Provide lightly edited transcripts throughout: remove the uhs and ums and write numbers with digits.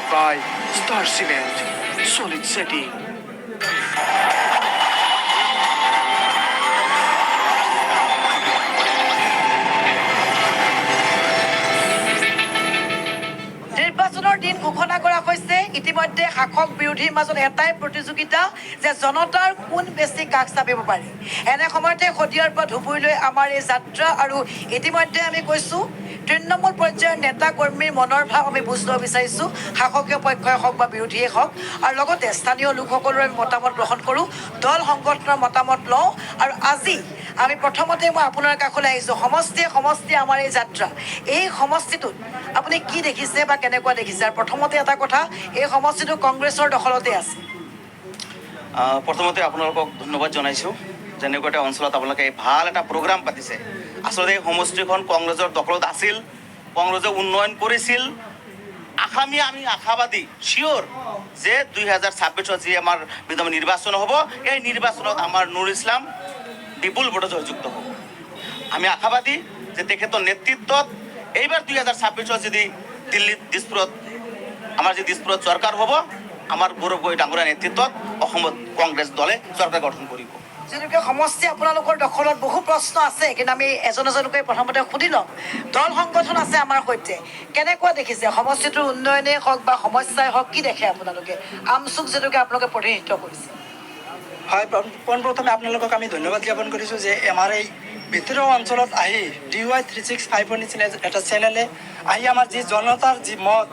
presented by Star Cement. Solid setting. নিৰ্বাচনৰ দিন ঘোষণা কৰা হৈছে ইতিমধ্যে শাসক বিৰোধীৰ মাজত এটাই প্ৰতিযোগিতা যে জনতাৰ কোন বেছি কাষ চাপিব পাৰে এনে সময়তে শদিয়াৰ পৰা ধুবুৰীলৈ আমাৰ এই যাত্ৰা আৰু ইতিমধ্যে আমি কৈছোঁ তৃণমূল পৰ্যায়ৰ নেতা কৰ্মীৰ মনৰ ভাৱ আমি বুজিব বিচাৰিছোঁ শাসকীয় পক্ষই হওক বা বিৰোধীয়ে হওক আৰু লগতে স্থানীয় লোকসকলৰ মতামত গ্ৰহণ কৰোঁ দল সংগঠনৰ মতামত লওঁ আৰু আজি আমি প্ৰথমতে মই আপোনাৰ কাষলৈ আহিছোঁ সমষ্টিয়ে আমাৰ এই যাত্ৰা এই সমষ্টিটোত আপুনি কি দেখিছে বা কেনেকুৱা দেখিছে আৰু প্ৰথমতে এটা কথা এই সমষ্টিটো কংগ্ৰেছৰ দখলতে আছে প্ৰথমতে আপোনালোকক ধন্যবাদ জনাইছোঁ যেনেকুৱা এটা অঞ্চলত আপোনালোকে ভাল এটা প্ৰগ্ৰাম পাতিছে আচলতে এই সমষ্টিখন কংগ্ৰেছৰ দখলত আছিল কংগ্ৰেছে উন্নয়ন কৰিছিল আমি আশাবাদী চিয়'ৰ যে 2026 যি আমাৰ বিধানসভা নিৰ্বাচন হ'ব এই নিৰ্বাচনত আমাৰ নুৰ ইছলাম বিপুল ভোটে জয়যুক্ত হ'ব আমি আশাবাদী যে তেখেতৰ নেতৃত্বত এইবাৰ 2026 যদি দিল্লীত দিছপুৰত আমাৰ যি দিছপুৰত চৰকাৰ হ'ব আমাৰ গৌৰৱ গগৈ ডাঙৰীয়া নেতৃত্বত অসমত কংগ্ৰেছ দলে চৰকাৰ গঠন কৰিব যেনেকৈ সমষ্টি আপোনালোকৰ দখলত বহু প্ৰশ্ন আছে কিন্তু আমি এজনকৈ প্ৰথমতে সুধি লওঁ দল সংগঠন আছে আমাৰ সৈতে কেনেকুৱা দেখিছে সমষ্টিটোৰ উন্নয়নেই হওক বা সমস্যাই হওক কি দেখে আপোনালোকে আমচুক যেনেকৈ আপোনালোকে প্ৰতিনিধিত্ব কৰিছে হয় পোনপ্ৰথমে আপোনালোকক আমি ধন্যবাদ জ্ঞাপন কৰিছোঁ যে আমাৰ এই ভিতৰুৱা অঞ্চলত আহি DY 365 নিচিনা এটা চেনেলে আহি আমাৰ যি জনতাৰ যি মত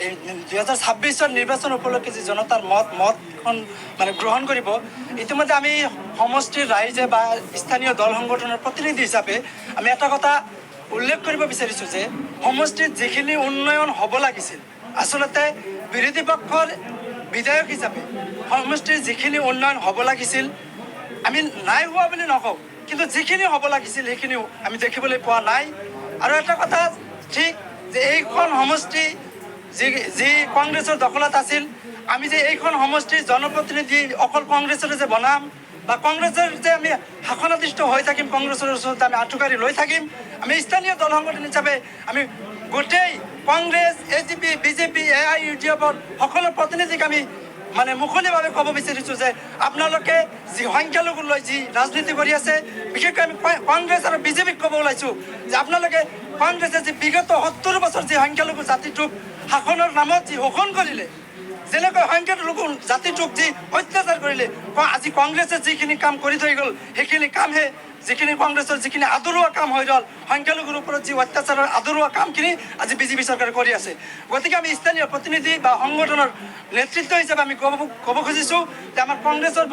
এই 2026 নিৰ্বাচন উপলক্ষে যি জনতাৰ মতখন মানে গ্ৰহণ কৰিব ইতিমধ্যে আমি সমষ্টিৰ ৰাইজে বা স্থানীয় দল সংগঠনৰ প্ৰতিনিধি হিচাপে আমি এটা কথা উল্লেখ কৰিব বিচাৰিছোঁ যে সমষ্টিত যিখিনি উন্নয়ন হ'ব লাগিছিল আচলতে বিৰোধী পক্ষৰ বিধায়ক হিচাপে সমষ্টিৰ যিখিনি উন্নয়ন হ'ব লাগিছিল আমি নাই হোৱা বুলি নকওঁ কিন্তু যিখিনি হ'ব লাগিছিল সেইখিনিও আমি দেখিবলৈ পোৱা নাই আৰু এটা কথা ঠিক যে এইখন সমষ্টি যি কংগ্ৰেছৰ দখলত আছিল আমি যে এইখন সমষ্টিৰ জনপ্ৰতিনিধি অকল কংগ্ৰেছৰে যে বনাম বা কংগ্ৰেছৰ যে আমি শাসনাধিষ্ঠ হৈ থাকিম কংগ্ৰেছৰ ওচৰত আমি আঁঠুকাৰি লৈ থাকিম আমি স্থানীয় দল সংগঠন হিচাপে আমি গোটেই কংগ্ৰেছ AGP BJP AIUDF সকলো প্ৰতিনিধিক আমি মানে মুকলিভাৱে ক'ব বিচাৰিছোঁ যে আপোনালোকে যি সংখ্যালঘু লৈ যি ৰাজনীতি কৰি আছে বিশেষকৈ আমি কংগ্ৰেছ আৰু BJPক ক'ব ওলাইছোঁ যে আপোনালোকে কংগ্ৰেছে যি বিগত 70 বছৰ যি সংখ্যালঘু জাতিটোক শাসনৰ নামত যি শোষণ কৰিলে যেনেকৈ সংখ্যালঘু জাতিটোক যি অত্যাচাৰ কৰিলে আজি কংগ্ৰেছে যিখিনি কাম কৰি থৈ গ'ল সেইখিনি কামহে যিখিনি কংগ্ৰেছৰ যিখিনি আদৰুৱা কাম হৈ গ'ল সংখ্যালঘুৰ ওপৰত যি অত্যাচাৰৰ আদৰুৱা কামখিনি আজি BJP চৰকাৰে কৰি আছে গতিকে আমি স্থানীয় প্ৰতিনিধি বা সংগঠনৰ নেতৃত্ব হিচাপে আমি ক'ব খুজিছোঁ যে আমাৰ কংগ্ৰেছৰ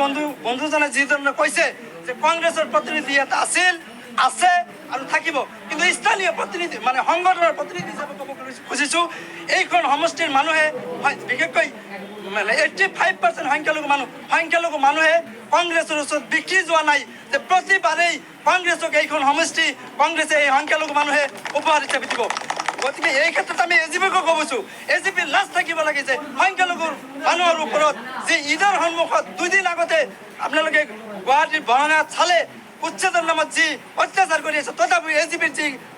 বন্ধুজনে যিধৰণে কৈছে যে কংগ্ৰেছৰ প্ৰতিনিধি ইয়াত আছে আৰু থাকিব কিন্তু স্থানীয় প্ৰতিনিধি মানে সংগঠনৰ প্ৰতিনিধি হিচাপে ক'ব এইখন সমষ্টিৰ মানুহে বিশেষকৈ মানে 85% সংখ্যালঘু মানুহে কংগ্ৰেছৰ ওচৰত বিক্ৰী যোৱা নাই যে প্ৰতিবাৰেই কংগ্ৰেছক এইখন সমষ্টি কংগ্ৰেছে এই সংখ্যালঘু মানুহে উপহাৰ হিচাপে দিব গতিকে এই ক্ষেত্ৰত আমি AGPকো ক'বছোঁ AGP লাজ থাকিব লাগে যে সংখ্যালঘুৰ মানুহৰ ওপৰত যি ঈদৰ সন্মুখত 2 দিন আগতে আপোনালোকে গুৱাহাটীৰ বৰঙাত চালে উচ্ছেদৰ নামত যি অত্যাচাৰ কৰি আছে তথাপি AGPৰ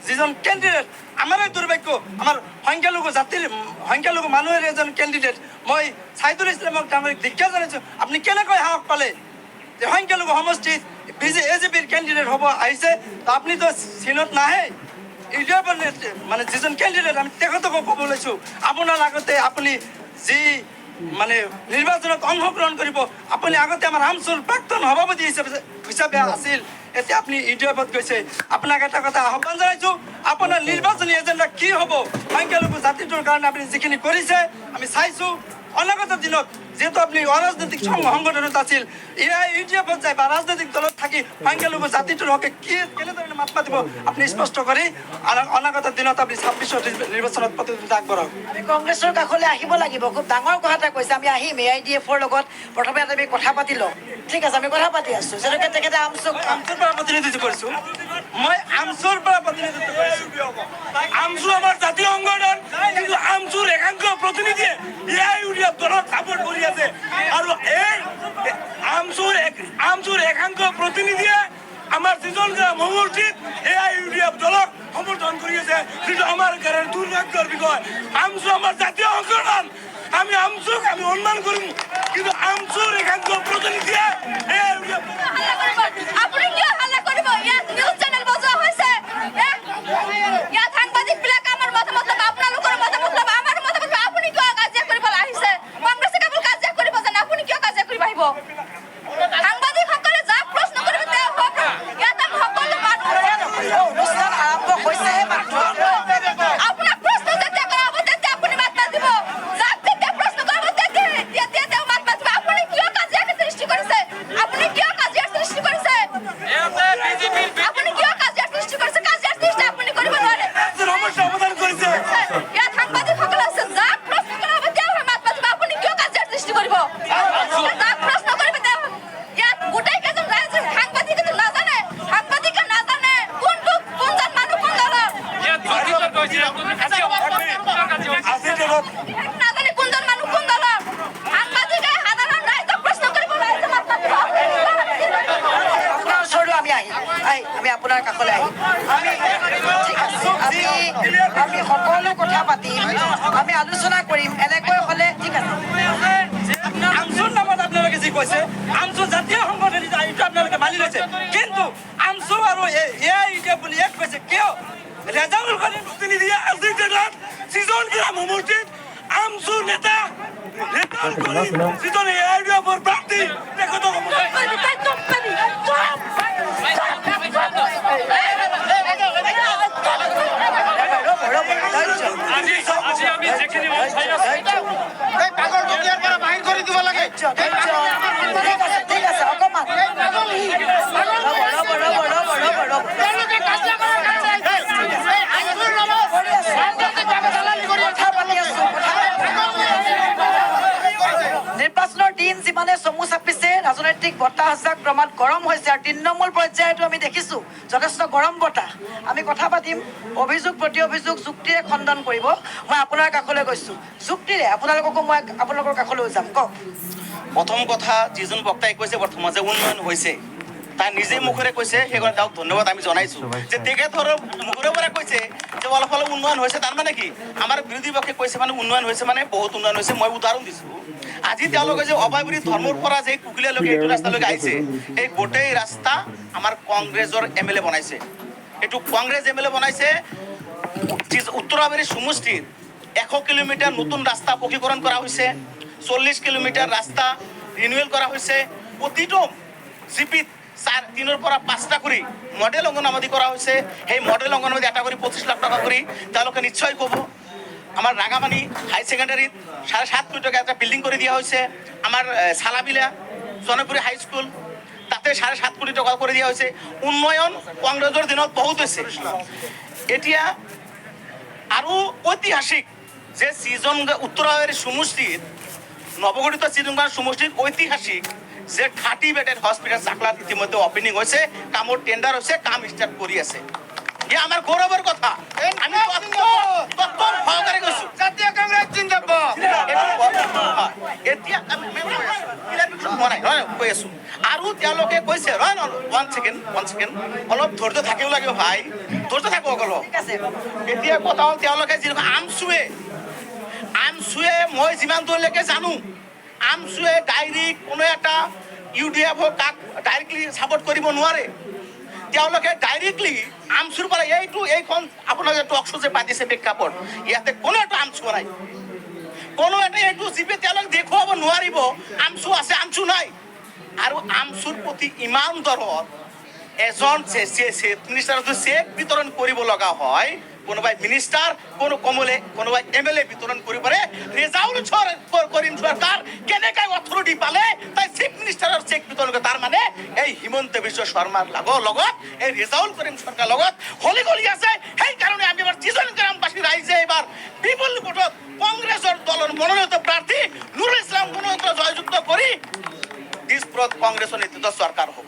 যিজন কেণ্ডিডেট আমাৰে দুৰ্ভাগ্য আমাৰ সংখ্যালঘু মানুহৰ এজন কেণ্ডিডেট মই ছাইদুল ইছলামক ডাঙৰীক ধিক্কাৰ জনাইছোঁ আপুনি কেনেকৈ সাহস পালে যে সংখ্যালঘু সমষ্টিত AGPৰ কেণ্ডিডেট হ'ব আহিছে আপুনিতো চিনত নাহে ইউডিএফৰ মানে যিজন কেণ্ডিডেট আমি তেখেতকো ক'ব লৈছোঁ আপোনাৰ আগতে আপুনি যি মানে নিৰ্বাচনত অংশগ্ৰহণ কৰিব আপুনি আগতে আমাৰ আমচুৰ প্ৰাক্তন সভাপতি হিচাপে আছিল এতিয়া আপুনি ইউডিএফত গৈছে আপোনাক এটা কথা আহ্বান জনাইছোঁ আপোনাৰ নিৰ্বাচনী এজেণ্ডা কি হ'ব সংখ্যালঘু জাতিটোৰ কাৰণে আপুনি যিখিনি কৰিছে আমি চাইছোঁ অনাগত দিনত যেহেতু আপনি অৰাজনৈতিক সংগঠনত আছিল ইউডিএফত যায় বা ৰাজনৈতিক দলত থাকি সংখ্যালঘু জাতিটোৰ হকে কি কেনেধৰণে মাত মাতিব আপনি স্পষ্ট কৰি অনাগত দিনত আপনি 26 নিৰ্বাচনত প্ৰতিদ্বন্দ্বিতা আগবঢ়াওক আমি কংগ্ৰেছৰ কাষলৈ আহিব লাগিব খুব ডাঙৰ কথা এটা কৈছে আমি আহিম AIDFৰ লগত প্ৰথমে আমি কথা পাতি লওঁ ঠিক আছে আমি কথা পাতি আছোঁ যেনেকৈ তেখেতে আমচুৰ পৰা প্ৰতিনিধিত্ব কৰিছোঁ মই আমচুৰ পৰা প্ৰতিনিধিত্ব কৰিছোঁ আমচু আমাৰ জাতীয় সংগঠন কিন্তু আমচুৰ একাংশ প্ৰতিনিধিয়ে AIUDF দলত সাপোৰ্ট কৰি আছে আৰু এই আমচুৰ একাংশ প্ৰতিনিধিয়ে আমাৰ যিজন মহমূৰ্তিত AIUDF দলক সমৰ্থন কৰি আছে কিন্তু আমাৰ কাৰণে দুৰ্ভাগ্যৰ বিষয় আমচু আমাৰ জাতীয় সংগঠন আমি আমচুক আমি অনুমান কৰিম কিন্তু আমচুৰ একাংশ প্ৰতিনিধিয়ে আপুনি কিয় হাল্লা কৰিব ইয়াত নিউজ চেনেল বজোৱা হৈছে ইয়াত সাংবাদিকবিলাক আমাৰ মতামত ল'ব আপোনালোকৰ মতামত ল'ব আমাৰ মতামত ল'ব আপুনি কিয় কাজিয়া কৰিব আহিছে কংগ্ৰেছে কেৱল কাজিয়া কৰিব জানে আপুনি কিয় কাজিয়া কৰিব আহিব সাংবাদিকসকলে যাক প্ৰশ্ন কৰিব তেওঁ হওক ইয়াত আমি সকলো মানুহ অনুষ্ঠান আৰম্ভ হৈছেহে মাত্ৰ আপোনাক প্ৰশ্ন যেতিয়া কৰা হ'ব তেতিয়া আপুনি মাত মাতিব যাক যেতিয়া প্ৰশ্ন কৰিব তেতিয়া তেওঁ মাত মাতিব আপুনি কিয় কাজিয়াৰ সৃষ্টি কৰিছে আপুনি কিয় কাজিয়াৰ সৃষ্টি কৰিছে আপুনি কিয় কাজিয়াৰ সৃষ্টি কৰিছে কাজিয়াৰ সৃষ্টি আপুনি কৰিব নোৱাৰে সমস্যা সমাধান কৰিছে ইয়াত সাংবাদিকসকল আছে যাক প্ৰশ্ন কৰা হ'ব তেওঁ মাত মাতিব আপুনি কিয় কাজিয়াৰ সৃষ্টি কৰিব যাক প্ৰশ্ন কৰিব তেওঁ ইয়াত গোটেই কেইজন ৰাইজে সাংবাদিকে নাজানে কোনজন মানুহ কোন দলৰ নাজানে কোনজন মানুহ কোন দলৰ সাংবাদিকে সাধাৰণ ৰাইজক প্ৰশ্ন কৰিব ৰাইজে মাত মাতিব আপোনাৰ ওচৰলৈ আমি আহিম আমি আপোনাৰ কাষলৈ আহিম ঠিক আছে আমি সকলো কথা পাতিম আমি আলোচনা কৰিম এনেকৈ হ'লে ঠিক আছে আমচুৰ নামত আপোনালোকে যি কৈছে আমচু জাতীয় সংগঠন এইটো আপোনালোকে মানি লৈছে কিন্তু আমচু আৰু এআই ইউডিএফ বুলি এক কৈছে কিয় ৰেজাউল কৰিম প্ৰতিনিধিয়ে আজিৰ দিনত সৃজন গ্ৰাম সমষ্টিত আমচুৰ নেতা ৰেজাউল কৰিম যিজন এআইডিএফৰ প্ৰাৰ্থী তেখেতক আজি আমি যিখিনি ঠিক আছে অকণমান নিৰ্বাচনৰ দিন যিমানে চমু চাপিছে ৰাজনৈতিক বতাহজাক ক্ৰমাৎ গৰম হৈছে আৰু তৃণমূল পৰ্যায়তো আমি দেখিছোঁ যথেষ্ট গৰম বতাহ আমি কথা পাতিম অভিযোগ প্ৰতি অভিযোগ যুক্তিৰে খণ্ডন কৰিব মই আপোনাৰ কাষলৈ গৈছোঁ যুক্তিৰে আপোনালোককো মই আপোনালোকৰ কাষলৈ যাম কওক প্ৰথম কথা যিজন বক্তাই কৈছে বৰ্তমান যে উন্নয়ন হৈছে তাই নিজে মুখেৰে কৈছে সেইকাৰণে তেওঁক ধন্যবাদ আমি জনাইছোঁ যে তেখেতৰ মুখৰে পৰা কৈছে যে অলপ অলপ উন্নয়ন হৈছে তাৰমানে কি আমাৰ বিৰোধী পক্ষে কৈছে মানে উন্নয়ন হৈছে মানে বহুত উন্নয়ন হৈছে মই উদাহৰণ দিছোঁ আজি তেওঁলোকে যে অভয়পুৰী ধৰ্মৰ পৰা যে কুকিলালৈকে এইটো ৰাস্তালৈকে আহিছে এই গোটেই ৰাস্তা আমাৰ কংগ্ৰেছৰ MLA বনাইছে এইটো কংগ্ৰেছ MLA বনাইছে উত্তৰাবাৰী সমষ্টিৰ 100 কিলোমিটাৰ নতুন ৰাস্তা পকীকৰণ কৰা হৈছে 40 কিলোমিটাৰ ৰাস্তা ৰিনিউৱেল কৰা হৈছে প্ৰতিটো জিপিত 3ৰ পৰা 5টা কৰি মডেল অংগনবাদী কৰা হৈছে সেই মডেল অংগনবাদী এটা কৰি 25 লাখ টকা কৰি তেওঁলোকে নিশ্চয় ক'ব আমাৰ ৰাঙামানি হাই ছেকেণ্ডাৰীত 7.5 কোটি টকা এটা বিল্ডিং কৰি দিয়া হৈছে আমাৰ চালাবিলা জনপুৰী হাই স্কুল তাতে 7.5 কোটি টকা কৰি দিয়া হৈছে উন্নয়ন কংগ্ৰেছৰ দিনত বহুত হৈছে এতিয়া আৰু ঐতিহাসিক যে সৃজন উত্তৰাবাৰী সমষ্টিত নৱগঠিত সৃজনগাঁও সমষ্টিত ঐতিহাসিক যে 30 বেডেড হস্পিটেল চাকলাত ইতিমধ্যে অপেনিং হৈছে কামৰ টেন্ডাৰ হৈছে কাম ষ্টাৰ্ট কৰি আছে এয়া আমাৰ গৌৰৱৰ কথা আমি তত্ত্ব সহকাৰে কৈছোঁ জাতীয় কংগ্ৰেছ জিন্দাবাদ এতিয়া আমি কৈ আছোঁ আৰু তেওঁলোকে কৈছে ওৱান ছেকেণ্ড অলপ ধৈৰ্য থাকিব লাগিব ভাই ধৈৰ্য থাকক অলপ ঠিক আছে এতিয়া কথা হ'ল তেওঁলোকে যিটো আমচুৱে মই যিমান দূৰলৈকে জানো আমচুৱে ডাইৰেক্ট কোনো এটা ইউডিএফক কাক ডাইৰেক্টলি ছাপোৰ্ট কৰিব নোৱাৰে তেওঁলোকে ডাইৰেক্টলি আমচুৰ পৰা এইখন আপোনাৰ যে টক শ্ব' যে পাতিছে প্ৰেক্ষাপট ইয়াতে কোনো এটা আমচু নাই কোনো এটা এইটো জিপি তেওঁলোকে দেখুৱাব নোৱাৰিব আমচু আছে আমচু নাই আৰু আমচুৰ প্ৰতি ইমান দৰত এজন চিফ মিনিষ্টাৰ চেক বিতৰণ কৰিব লগা হয় কোনোবাই মিনিষ্টাৰ কোনোবাই MLA বিতৰণ কৰিব পাৰে ৰেজাউল কৰিম সৰকাৰ কেনেকৈ অথৰিটি পালে তাই চিফ মিনিষ্টাৰৰ চেক বিতৰণ কৰে তাৰ মানে এই হিমন্ত বিশ্ব শৰ্মাৰ লগত এই ৰেজাউল কৰিম সৰকাৰ লগত হলি আছে সেইকাৰণে আমি এবাৰ যিজন গ্ৰামবাসী ৰাইজে এবাৰ বিপুল ভোটত কংগ্ৰেছৰ দলৰ মনোনীত প্ৰাৰ্থী নুৰুল ইছলাম গুণৱন্ত জয়যুক্ত কৰি দিছপুৰত কংগ্ৰেছৰ নেতৃত্ব চৰকাৰ হ'ব